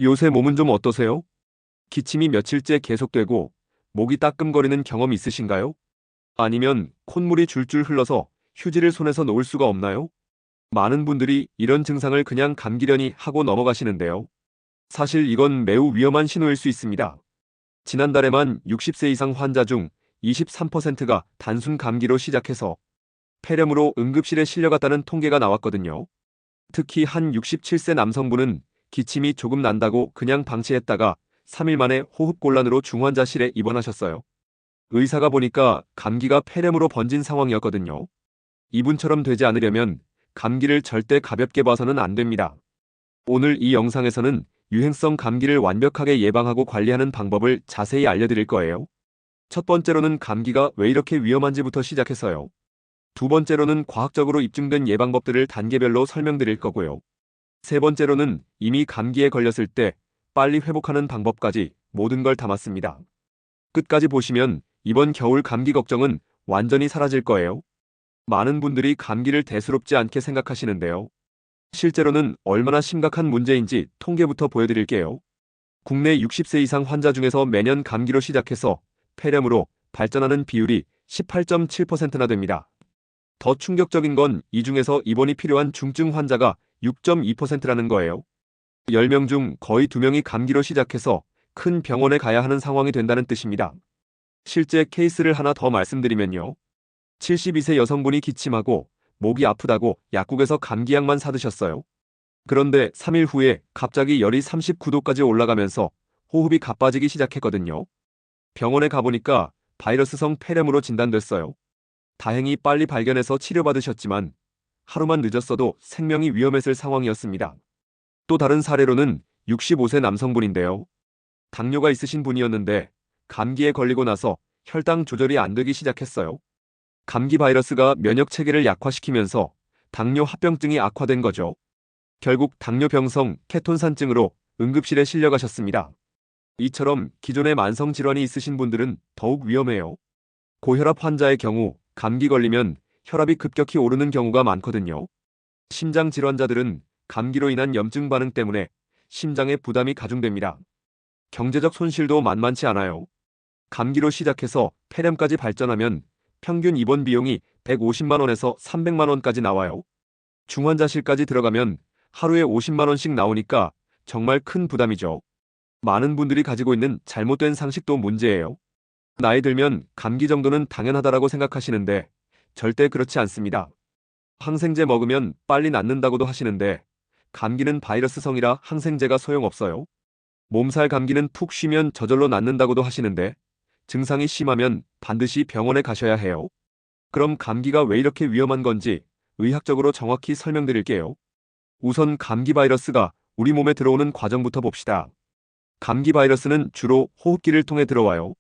요새 몸은 좀 어떠세요? 기침이 며칠째 계속되고 목이 따끔거리는 경험 있으신가요? 아니면 콧물이 줄줄 흘러서 휴지를 손에서 놓을 수가 없나요? 많은 분들이 이런 증상을 그냥 감기려니 하고 넘어가시는데요. 사실 이건 매우 위험한 신호일 수 있습니다. 지난달에만 60세 이상 환자 중 23%가 단순 감기로 시작해서 폐렴으로 응급실에 실려갔다는 통계가 나왔거든요. 특히 한 67세 남성분은 기침이 조금 난다고 그냥 방치했다가 3일 만에 호흡곤란으로 중환자실에 입원하셨어요. 의사가 보니까 감기가 폐렴으로 번진 상황이었거든요. 이분처럼 되지 않으려면 감기를 절대 가볍게 봐서는 안 됩니다. 오늘 이 영상에서는 유행성 감기를 완벽하게 예방하고 관리하는 방법을 자세히 알려드릴 거예요. 첫 번째로는 감기가 왜 이렇게 위험한지부터 시작해서요. 두 번째로는 과학적으로 입증된 예방법들을 단계별로 설명드릴 거고요. 세 번째로는 이미 감기에 걸렸을 때 빨리 회복하는 방법까지 모든 걸 담았습니다. 끝까지 보시면 이번 겨울 감기 걱정은 완전히 사라질 거예요. 많은 분들이 감기를 대수롭지 않게 생각하시는데요. 실제로는 얼마나 심각한 문제인지 통계부터 보여드릴게요. 국내 60세 이상 환자 중에서 매년 감기로 시작해서 폐렴으로 발전하는 비율이 18.7%나 됩니다. 더 충격적인 건 이 중에서 입원이 필요한 중증 환자가 6.2%라는 거예요. 10명 중 거의 2명이 감기로 시작해서 큰 병원에 가야 하는 상황이 된다는 뜻입니다. 실제 케이스를 하나 더 말씀드리면요. 72세 여성분이 기침하고 목이 아프다고 약국에서 감기약만 사드셨어요. 그런데 3일 후에 갑자기 열이 39도까지 올라가면서 호흡이 가빠지기 시작했거든요. 병원에 가보니까 바이러스성 폐렴으로 진단됐어요. 다행히 빨리 발견해서 치료받으셨지만 하루만 늦었어도 생명이 위험했을 상황이었습니다. 또 다른 사례로는 65세 남성분인데요. 당뇨가 있으신 분이었는데 감기에 걸리고 나서 혈당 조절이 안 되기 시작했어요. 감기 바이러스가 면역 체계를 약화시키면서 당뇨 합병증이 악화된 거죠. 결국 당뇨병성 케톤산증으로 응급실에 실려가셨습니다. 이처럼 기존에 만성 질환이 있으신 분들은 더욱 위험해요. 고혈압 환자의 경우 감기 걸리면 혈압이 급격히 오르는 경우가 많거든요. 심장 질환자들은 감기로 인한 염증 반응 때문에 심장에 부담이 가중됩니다. 경제적 손실도 만만치 않아요. 감기로 시작해서 폐렴까지 발전하면 평균 입원 비용이 150만 원에서 300만 원까지 나와요. 중환자실까지 들어가면 하루에 50만 원씩 나오니까 정말 큰 부담이죠. 많은 분들이 가지고 있는 잘못된 상식도 문제예요. 나이 들면 감기 정도는 당연하다라고 생각하시는데 절대 그렇지 않습니다. 항생제 먹으면 빨리 낫는다고도 하시는데 감기는 바이러스성이라 항생제가 소용없어요. 몸살 감기는 푹 쉬면 저절로 낫는다고도 하시는데 증상이 심하면 반드시 병원에 가셔야 해요. 그럼 감기가 왜 이렇게 위험한 건지 의학적으로 정확히 설명드릴게요. 우선 감기 바이러스가 우리 몸에 들어오는 과정부터 봅시다. 감기 바이러스는 주로 호흡기를 통해 들어와요.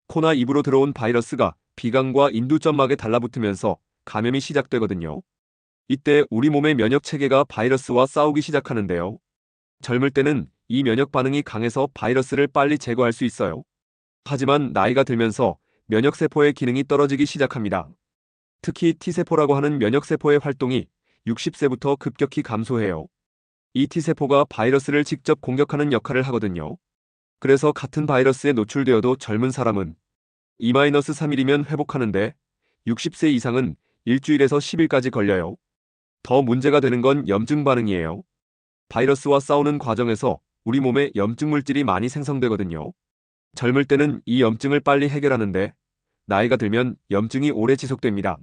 코나 입으로 들어온 바이러스가 비강과 인두점막에 달라붙으면서 감염이 시작되거든요. 이때 우리 몸의 면역 체계가 바이러스와 싸우기 시작하는데요. 젊을 때는 이 면역 반응이 강해서 바이러스를 빨리 제거할 수 있어요. 하지만 나이가 들면서 면역세포의 기능이 떨어지기 시작합니다. 특히 T세포라고 하는 면역세포의 활동이 60세부터 급격히 감소해요. 이 T세포가 바이러스를 직접 공격하는 역할을 하거든요. 그래서 같은 바이러스에 노출되어도 젊은 사람은 2-3일이면 회복하는데 60세 이상은 일주일에서 10일까지 걸려요. 더 문제가 되는 건 염증 반응이에요. 바이러스와 싸우는 과정에서 우리 몸에 염증 물질이 많이 생성되거든요. 젊을 때는 이 염증을 빨리 해결하는데 나이가 들면 염증이 오래 지속됩니다.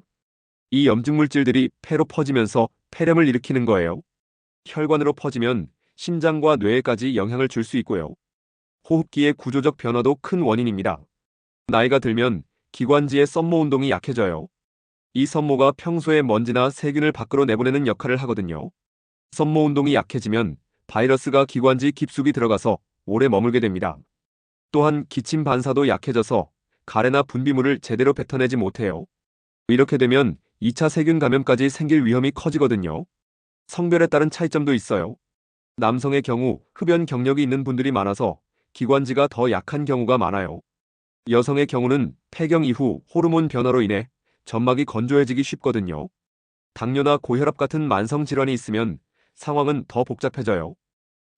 이 염증 물질들이 폐로 퍼지면서 폐렴을 일으키는 거예요. 혈관으로 퍼지면 심장과 뇌에까지 영향을 줄 수 있고요. 호흡기의 구조적 변화도 큰 원인입니다. 나이가 들면 기관지의 썸모 운동이 약해져요. 이 썸모가 평소에 먼지나 세균을 밖으로 내보내는 역할을 하거든요. 썸모 운동이 약해지면 바이러스가 기관지 깊숙이 들어가서 오래 머물게 됩니다. 또한 기침 반사도 약해져서 가래나 분비물을 제대로 뱉어내지 못해요. 이렇게 되면 2차 세균 감염까지 생길 위험이 커지거든요. 성별에 따른 차이점도 있어요. 남성의 경우 흡연 경력이 있는 분들이 많아서 기관지가 더 약한 경우가 많아요. 여성의 경우는 폐경 이후 호르몬 변화로 인해 점막이 건조해지기 쉽거든요. 당뇨나 고혈압 같은 만성 질환이 있으면 상황은 더 복잡해져요.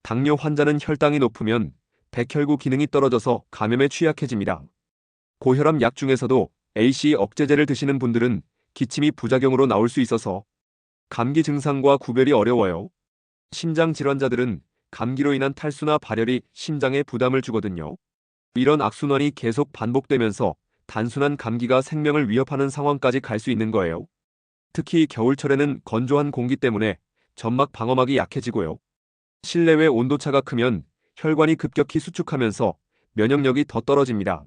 당뇨 환자는 혈당이 높으면 백혈구 기능이 떨어져서 감염에 취약해집니다. 고혈압 약 중에서도 AC 억제제를 드시는 분들은 기침이 부작용으로 나올 수 있어서 감기 증상과 구별이 어려워요. 심장 질환자들은 감기로 인한 탈수나 발열이 심장에 부담을 주거든요. 이런 악순환이 계속 반복되면서 단순한 감기가 생명을 위협하는 상황까지 갈 수 있는 거예요. 특히 겨울철에는 건조한 공기 때문에 점막 방어막이 약해지고요. 실내외 온도차가 크면 혈관이 급격히 수축하면서 면역력이 더 떨어집니다.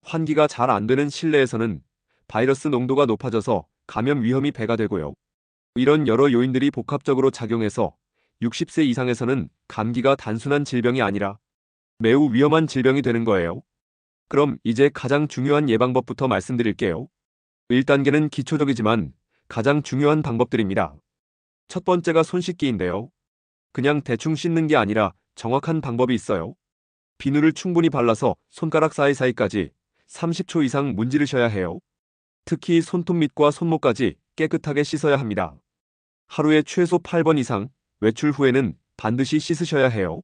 환기가 잘 안 되는 실내에서는 바이러스 농도가 높아져서 감염 위험이 배가 되고요. 이런 여러 요인들이 복합적으로 작용해서 60세 이상에서는 감기가 단순한 질병이 아니라 매우 위험한 질병이 되는 거예요. 그럼 이제 가장 중요한 예방법부터 말씀드릴게요. 1단계는 기초적이지만 가장 중요한 방법들입니다. 첫 번째가 손 씻기인데요. 그냥 대충 씻는 게 아니라 정확한 방법이 있어요. 비누를 충분히 발라서 손가락 사이사이까지 30초 이상 문지르셔야 해요. 특히 손톱 밑과 손목까지 깨끗하게 씻어야 합니다. 하루에 최소 8번 이상, 외출 후에는 반드시 씻으셔야 해요.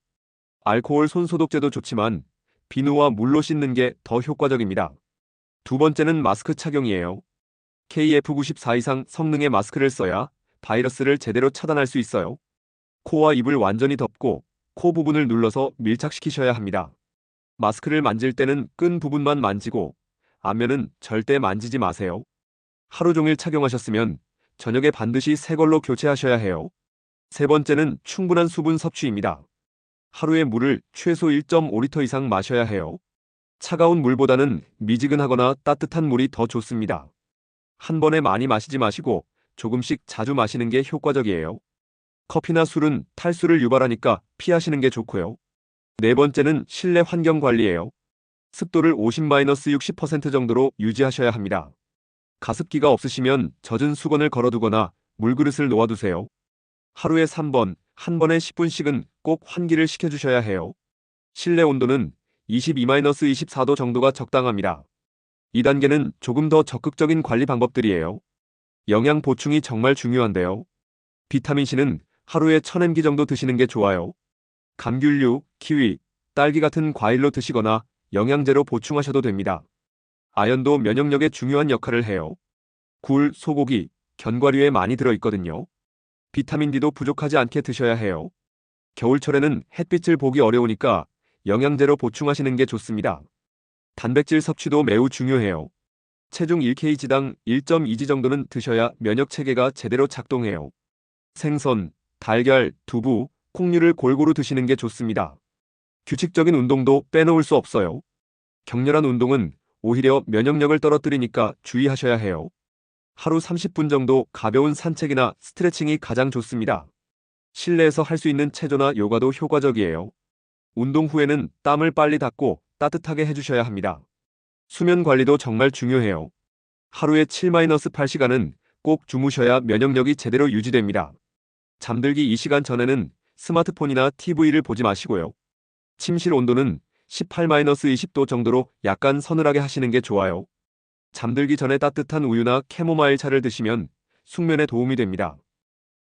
알코올 손소독제도 좋지만 비누와 물로 씻는 게 더 효과적입니다. 두 번째는 마스크 착용이에요. KF94 이상 성능의 마스크를 써야 바이러스를 제대로 차단할 수 있어요. 코와 입을 완전히 덮고 코 부분을 눌러서 밀착시키셔야 합니다. 마스크를 만질 때는 끈 부분만 만지고 앞면은 절대 만지지 마세요. 하루 종일 착용하셨으면 저녁에 반드시 새 걸로 교체하셔야 해요. 세 번째는 충분한 수분 섭취입니다. 하루에 물을 최소 1.5리터 이상 마셔야 해요. 차가운 물보다는 미지근하거나 따뜻한 물이 더 좋습니다. 한 번에 많이 마시지 마시고 조금씩 자주 마시는 게 효과적이에요. 커피나 술은 탈수를 유발하니까 피하시는 게 좋고요. 네 번째는 실내 환경 관리예요. 습도를 50-60% 정도로 유지하셔야 합니다. 가습기가 없으시면 젖은 수건을 걸어두거나 물그릇을 놓아두세요. 하루에 3번, 한 번에 10분씩은 꼭 환기를 시켜주셔야 해요. 실내 온도는 22-24도 정도가 적당합니다. 2단계는 조금 더 적극적인 관리 방법들이에요. 영양 보충이 정말 중요한데요. 비타민C는 하루에 1000mg 정도 드시는 게 좋아요. 감귤류, 키위, 딸기 같은 과일로 드시거나 영양제로 보충하셔도 됩니다. 아연도 면역력에 중요한 역할을 해요. 굴, 소고기, 견과류에 많이 들어있거든요. 비타민 D도 부족하지 않게 드셔야 해요. 겨울철에는 햇빛을 보기 어려우니까 영양제로 보충하시는 게 좋습니다. 단백질 섭취도 매우 중요해요. 체중 1kg당 1.2g 정도는 드셔야 면역 체계가 제대로 작동해요. 생선, 달걀, 두부, 콩류를 골고루 드시는 게 좋습니다. 규칙적인 운동도 빼놓을 수 없어요. 격렬한 운동은 오히려 면역력을 떨어뜨리니까 주의하셔야 해요. 하루 30분 정도 가벼운 산책이나 스트레칭이 가장 좋습니다. 실내에서 할 수 있는 체조나 요가도 효과적이에요. 운동 후에는 땀을 빨리 닦고 따뜻하게 해주셔야 합니다. 수면 관리도 정말 중요해요. 하루에 7-8시간은 꼭 주무셔야 면역력이 제대로 유지됩니다. 잠들기 2시간 전에는 스마트폰이나 TV를 보지 마시고요. 침실 온도는 18-20도 정도로 약간 서늘하게 하시는 게 좋아요. 잠들기 전에 따뜻한 우유나 캐모마일 차를 드시면 숙면에 도움이 됩니다.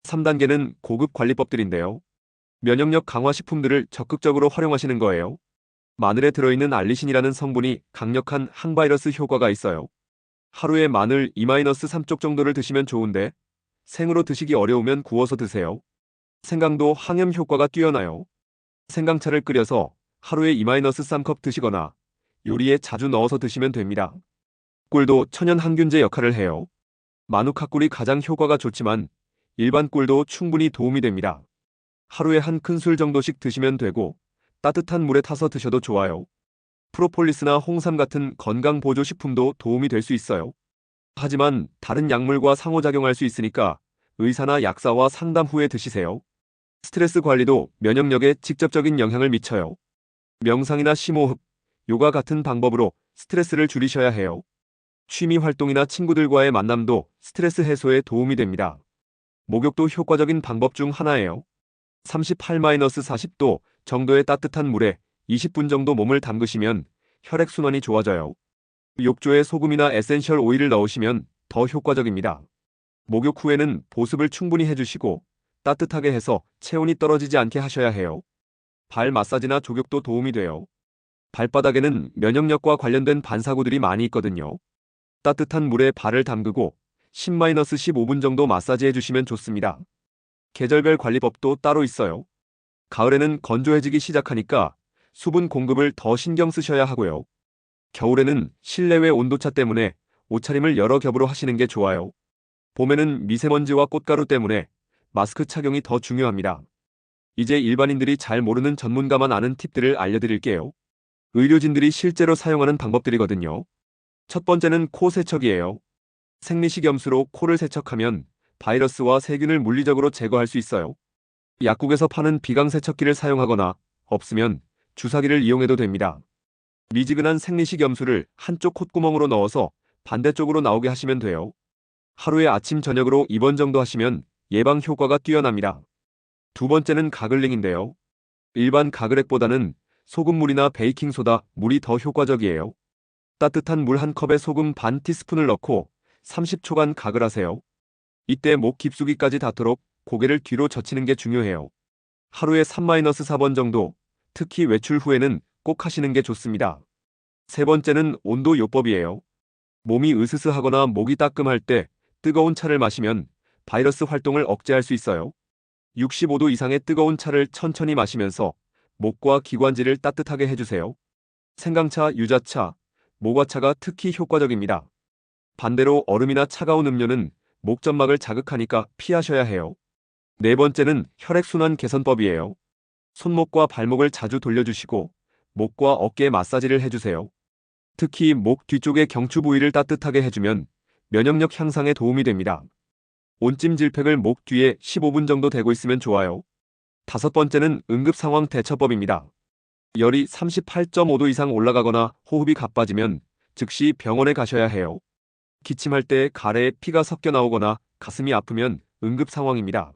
3단계는 고급 관리법들인데요. 면역력 강화 식품들을 적극적으로 활용하시는 거예요. 마늘에 들어있는 알리신이라는 성분이 강력한 항바이러스 효과가 있어요. 하루에 마늘 2-3쪽 정도를 드시면 좋은데 생으로 드시기 어려우면 구워서 드세요. 생강도 항염 효과가 뛰어나요. 생강차를 끓여서 하루에 2-3컵 드시거나 요리에 자주 넣어서 드시면 됩니다. 꿀도 천연 항균제 역할을 해요. 마누카꿀이 가장 효과가 좋지만 일반 꿀도 충분히 도움이 됩니다. 하루에 한 큰술 정도씩 드시면 되고 따뜻한 물에 타서 드셔도 좋아요. 프로폴리스나 홍삼 같은 건강 보조 식품도 도움이 될 수 있어요. 하지만 다른 약물과 상호작용할 수 있으니까 의사나 약사와 상담 후에 드시세요. 스트레스 관리도 면역력에 직접적인 영향을 미쳐요. 명상이나 심호흡, 요가 같은 방법으로 스트레스를 줄이셔야 해요. 취미 활동이나 친구들과의 만남도 스트레스 해소에 도움이 됩니다. 목욕도 효과적인 방법 중 하나예요. 38-40도 정도의 따뜻한 물에 20분 정도 몸을 담그시면 혈액순환이 좋아져요. 욕조에 소금이나 에센셜 오일을 넣으시면 더 효과적입니다. 목욕 후에는 보습을 충분히 해주시고 따뜻하게 해서 체온이 떨어지지 않게 하셔야 해요. 발 마사지나 족욕도 도움이 돼요. 발바닥에는 면역력과 관련된 반사구들이 많이 있거든요. 따뜻한 물에 발을 담그고 10-15분 정도 마사지해 주시면 좋습니다. 계절별 관리법도 따로 있어요. 가을에는 건조해지기 시작하니까 수분 공급을 더 신경 쓰셔야 하고요. 겨울에는 실내외 온도차 때문에 옷차림을 여러 겹으로 하시는 게 좋아요. 봄에는 미세먼지와 꽃가루 때문에 마스크 착용이 더 중요합니다. 이제 일반인들이 잘 모르는 전문가만 아는 팁들을 알려드릴게요. 의료진들이 실제로 사용하는 방법들이거든요. 첫 번째는 코 세척이에요. 생리식염수로 코를 세척하면 바이러스와 세균을 물리적으로 제거할 수 있어요. 약국에서 파는 비강 세척기를 사용하거나 없으면 주사기를 이용해도 됩니다. 미지근한 생리식염수를 한쪽 콧구멍으로 넣어서 반대쪽으로 나오게 하시면 돼요. 하루에 아침 저녁으로 2번 정도 하시면 예방 효과가 뛰어납니다. 두 번째는 가글링인데요. 일반 가글액보다는 소금물이나 베이킹소다, 물이 더 효과적이에요. 따뜻한 물 한 컵에 소금 반 티스푼을 넣고 30초간 가글하세요. 이때 목 깊숙이까지 닿도록 고개를 뒤로 젖히는 게 중요해요. 하루에 3-4번 정도, 특히 외출 후에는 꼭 하시는 게 좋습니다. 세 번째는 온도 요법이에요. 몸이 으스스하거나 목이 따끔할 때 뜨거운 차를 마시면 바이러스 활동을 억제할 수 있어요. 65도 이상의 뜨거운 차를 천천히 마시면서 목과 기관지를 따뜻하게 해주세요. 생강차, 유자차, 모과차가 특히 효과적입니다. 반대로 얼음이나 차가운 음료는 목점막을 자극하니까 피하셔야 해요. 네 번째는 혈액순환 개선법이에요. 손목과 발목을 자주 돌려주시고 목과 어깨 마사지를 해주세요. 특히 목 뒤쪽의 경추 부위를 따뜻하게 해주면 면역력 향상에 도움이 됩니다. 온찜질팩을 목 뒤에 15분 정도 대고 있으면 좋아요. 다섯 번째는 응급상황 대처법입니다. 열이 38.5도 이상 올라가거나 호흡이 가빠지면 즉시 병원에 가셔야 해요. 기침할 때 가래에 피가 섞여 나오거나 가슴이 아프면 응급상황입니다.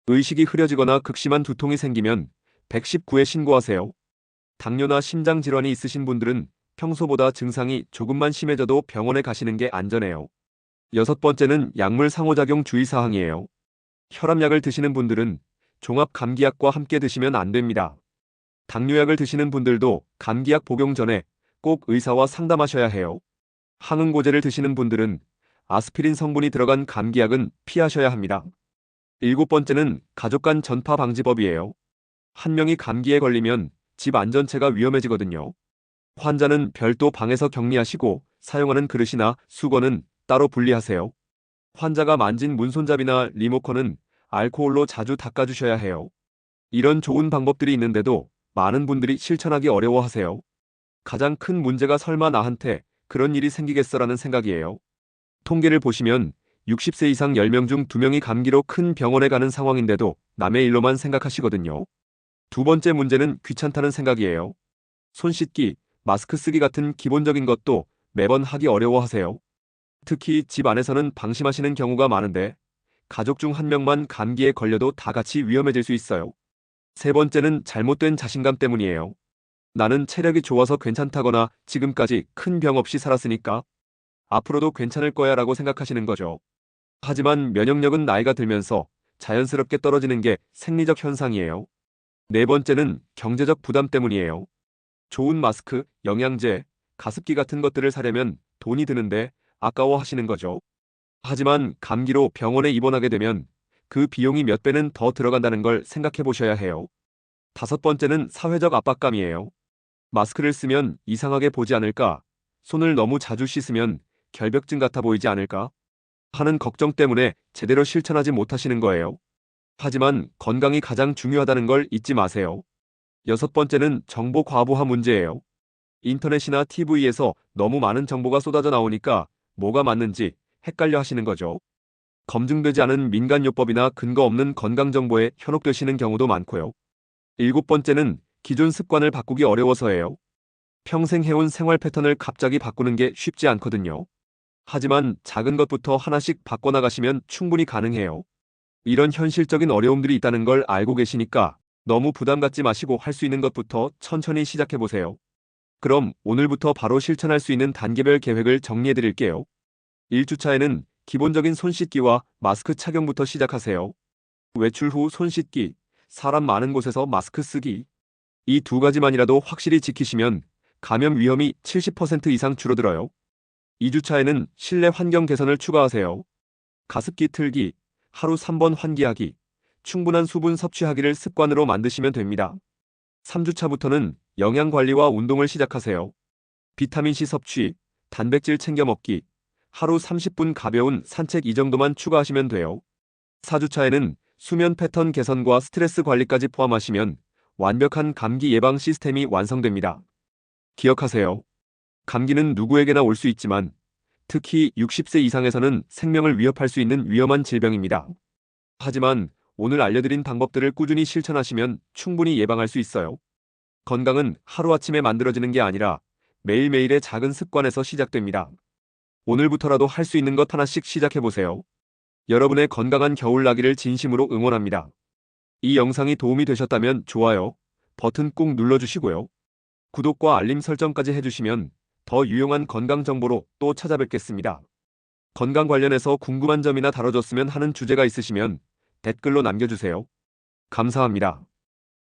의식이 흐려지거나 극심한 두통이 생기면 119에 신고하세요. 당뇨나 심장질환이 있으신 분들은 평소보다 증상이 조금만 심해져도 병원에 가시는 게 안전해요. 여섯 번째는 약물 상호작용 주의사항이에요. 혈압약을 드시는 분들은 종합감기약과 함께 드시면 안 됩니다. 당뇨약을 드시는 분들도 감기약 복용 전에 꼭 의사와 상담하셔야 해요. 항응고제를 드시는 분들은 아스피린 성분이 들어간 감기약은 피하셔야 합니다. 일곱 번째는 가족 간 전파 방지법이에요. 한 명이 감기에 걸리면 집 안전체가 위험해지거든요. 환자는 별도 방에서 격리하시고 사용하는 그릇이나 수건은 따로 분리하세요. 환자가 만진 문손잡이나 리모컨은 알코올로 자주 닦아주셔야 해요. 이런 좋은 방법들이 있는데도 많은 분들이 실천하기 어려워하세요. 가장 큰 문제가 설마 나한테 그런 일이 생기겠어라는 생각이에요. 통계를 보시면 60세 이상 10명 중 2명이 감기로 큰 병원에 가는 상황인데도 남의 일로만 생각하시거든요. 두 번째 문제는 귀찮다는 생각이에요. 손 씻기, 마스크 쓰기 같은 기본적인 것도 매번 하기 어려워하세요. 특히 집 안에서는 방심하시는 경우가 많은데 가족 중 한 명만 감기에 걸려도 다 같이 위험해질 수 있어요. 세 번째는 잘못된 자신감 때문이에요. 나는 체력이 좋아서 괜찮다거나 지금까지 큰 병 없이 살았으니까 앞으로도 괜찮을 거야 라고 생각하시는 거죠. 하지만 면역력은 나이가 들면서 자연스럽게 떨어지는 게 생리적 현상이에요. 네 번째는 경제적 부담 때문이에요. 좋은 마스크, 영양제, 가습기 같은 것들을 사려면 돈이 드는데 아까워하시는 거죠. 하지만 감기로 병원에 입원하게 되면 그 비용이 몇 배는 더 들어간다는 걸 생각해 보셔야 해요. 다섯 번째는 사회적 압박감이에요. 마스크를 쓰면 이상하게 보지 않을까? 손을 너무 자주 씻으면 결벽증 같아 보이지 않을까? 하는 걱정 때문에 제대로 실천하지 못하시는 거예요. 하지만 건강이 가장 중요하다는 걸 잊지 마세요. 여섯 번째는 정보 과부하 문제예요. 인터넷이나 TV에서 너무 많은 정보가 쏟아져 나오니까 뭐가 맞는지 헷갈려 하시는 거죠. 검증되지 않은 민간요법이나 근거 없는 건강정보에 현혹되시는 경우도 많고요. 일곱 번째는 기존 습관을 바꾸기 어려워서예요. 평생 해온 생활 패턴을 갑자기 바꾸는 게 쉽지 않거든요. 하지만 작은 것부터 하나씩 바꿔나가시면 충분히 가능해요. 이런 현실적인 어려움들이 있다는 걸 알고 계시니까 너무 부담 갖지 마시고 할 수 있는 것부터 천천히 시작해 보세요. 그럼 오늘부터 바로 실천할 수 있는 단계별 계획을 정리해 드릴게요. 1주차에는 기본적인 손 씻기와 마스크 착용부터 시작하세요. 외출 후 손 씻기, 사람 많은 곳에서 마스크 쓰기, 이 두 가지만이라도 확실히 지키시면 감염 위험이 70% 이상 줄어들어요. 2주차에는 실내 환경 개선을 추가하세요. 가습기 틀기, 하루 3번 환기하기, 충분한 수분 섭취하기를 습관으로 만드시면 됩니다. 3주차부터는 영양 관리와 운동을 시작하세요. 비타민C 섭취, 단백질 챙겨 먹기, 하루 30분 가벼운 산책 이 정도만 추가하시면 돼요. 4주차에는 수면 패턴 개선과 스트레스 관리까지 포함하시면 완벽한 감기 예방 시스템이 완성됩니다. 기억하세요. 감기는 누구에게나 올 수 있지만 특히 60세 이상에서는 생명을 위협할 수 있는 위험한 질병입니다. 하지만 오늘 알려드린 방법들을 꾸준히 실천하시면 충분히 예방할 수 있어요. 건강은 하루아침에 만들어지는 게 아니라 매일매일의 작은 습관에서 시작됩니다. 오늘부터라도 할 수 있는 것 하나씩 시작해보세요. 여러분의 건강한 겨울나기를 진심으로 응원합니다. 이 영상이 도움이 되셨다면 좋아요 버튼 꾹 눌러주시고요. 구독과 알림 설정까지 해주시면 더 유용한 건강 정보로 또 찾아뵙겠습니다. 건강 관련해서 궁금한 점이나 다뤄줬으면 하는 주제가 있으시면 댓글로 남겨주세요. 감사합니다.